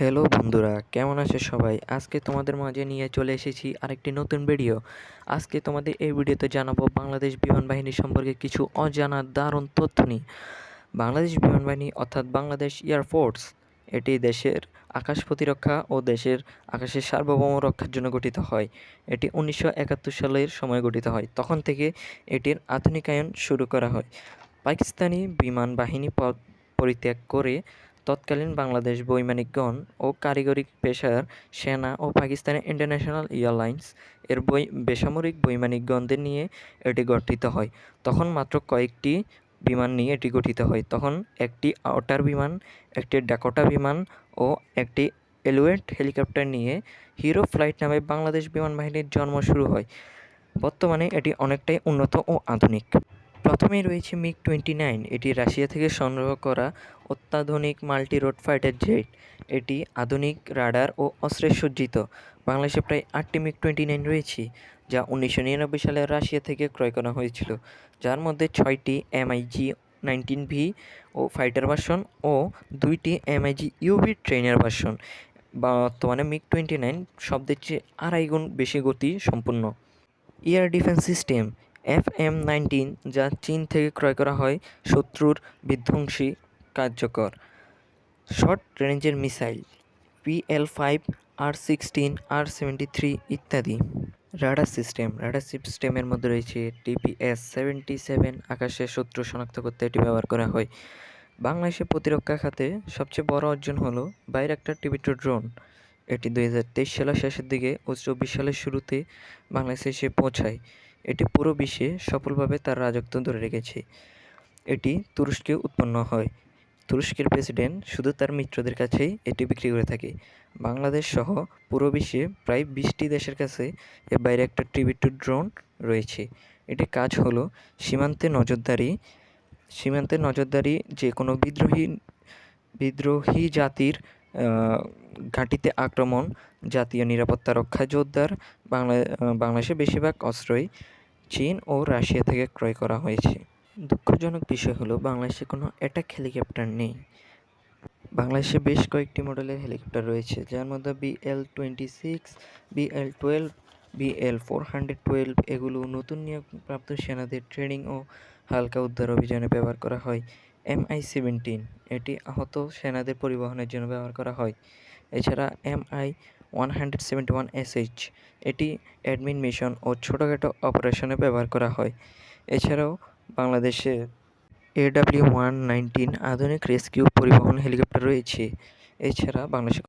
Hello বন্ধুরা, কেমন আছো সবাই? আজকে তোমাদের মাঝে নিয়ে চলে এসেছি আরেকটি নতুন ভিডিও। আজকে তোমাদের এই ভিডিওতে জানাবো বাংলাদেশ বিমান বাহিনী সম্পর্কে কিছু অজানা দারুণ তথ্য নিয়ে। বাংলাদেশ বিমান বাহিনী অর্থাৎ বাংলাদেশ এয়ারফোর্স, এটি দেশের আকাশ প্রতিরক্ষা ও দেশের আকাশের সার্বভৌম রক্ষার জন্য গঠিত হয়। এটি 1971 সালের সময় গঠিত হয়। তখন থেকে এটির আধুনিকায়ন শুরু করা হয়। পাকিস্তানি বিমান বাহিনী পরিত্যাগ করে তৎকালীন বাংলাদেশ বৈমানিকগণ ও কারিগরি পেশার সেনা ও পাকিস্তানের ইন্টারন্যাশনাল এয়ারলাইন্স এর বেসামরিক বৈমানিকগণদের নিয়ে এটি গঠিত হয়। তখন মাত্র কয়েকটি বিমান নিয়ে এটি গঠিত হয়। তখন একটি ওটার বিমান, একটি ডাকোটা বিমান ও একটি এলিওয়েট হেলিকপ্টার নিয়ে হিরো ফ্লাইট নামে বাংলাদেশ বিমান বাহিনীর জন্ম শুরু হয়। বর্তমানে এটি অনেকটাই উন্নত ও আধুনিক। প্রথমেই রয়েছে মিগ-29। এটি রাশিয়া থেকে সংগ্রহ করা অত্যাধুনিক মাল্টি-রোড ফাইটার জেট। এটি আধুনিক রাডার ও অস্ত্রে সজ্জিত। বাংলাদেশে প্রায় 8টি মিগ-29 রয়েছে, যা 1999 সালে রাশিয়া থেকে ক্রয় করা হয়েছিল, যার মধ্যে 6টি MiG-19V ও ফাইটার ভার্সন ও 2টি MiG-UV ট্রেনার ভার্সন। বর্তমানে মিগ-29 শব্দের চেয়ে 2.5 গুণ বেশি গতি সম্পন্ন। এয়ার ডিফেন্স সিস্টেম FM-19, যা চীন থেকে ক্রয় করা হয়, শত্রুর বিধ্বংসী কার্যকর। শর্ট রেঞ্জের মিসাইল PL-5, R-16, R-73 ইত্যাদি। রাডার সিস্টেমের মধ্যে রয়েছে TPS-77। আকাশে শত্রু শনাক্ত করতে এটি ব্যবহার করা হয়। বাংলাদেশের প্রতিরক্ষা খাতে সবচেয়ে বড় অর্জন হলো বাইরাক্টার TB2 ড্রোন। এটি 2023 সালের শেষের দিকে ও 2024 সালের শুরুতে বাংলাদেশে এসে পৌঁছায়। এটি পুরো বিশ্বে সফলভাবে তার রাজত্ব ধরে রেখেছে। এটি তুরস্কে উৎপন্ন হয়। তুরস্কের প্রেসিডেন্ট শুধু তার মিত্রদের কাছেই এটি বিক্রি করে থাকে। বাংলাদেশ সহ পুরো বিশ্বে প্রায় 20টি দেশের কাছে এর বাইরে একটা TB2 ড্রোন রয়েছে। এটির কাজ হলো সীমান্তে নজরদারি, যে কোনো বিদ্রোহী জাতির ঘাঁটিতে আক্রমণ, জাতীয় নিরাপত্তা রক্ষা জোরদার। বাংলাদেশে বেশিরভাগ অস্ত্রই চীন ও রাশিয়া থেকে ক্রয় করা হয়েছে। দুঃখজনক বিষয় হলো বাংলাদেশে কোনো অ্যাটাক হেলিকপ্টার নেই। বাংলাদেশে বেশ কয়েকটি মডেলের হেলিকপ্টার রয়েছে, যার মধ্যে BL-26, BL-12, BL-412 এগুলো নতুন নিয়োগপ্রাপ্ত সেনাদের ট্রেনিং ও হালকা উদ্ধার অভিযানে ব্যবহার করা হয়। MI-17, এটি আহত সেনাদের পরিবহনের জন্য ব্যবহার করা হয়। এছাড়া MI-171SH, এটি অ্যাডমিন মিশন ও ছোটোখাটো অপারেশনে ব্যবহার করা হয়। এছাড়াও বাংলাদেশে AW119 আধুনিক রেস্কিউ পরিবহন হেলিকপ্টার রয়েছে। এছাড়া বাংলাদেশে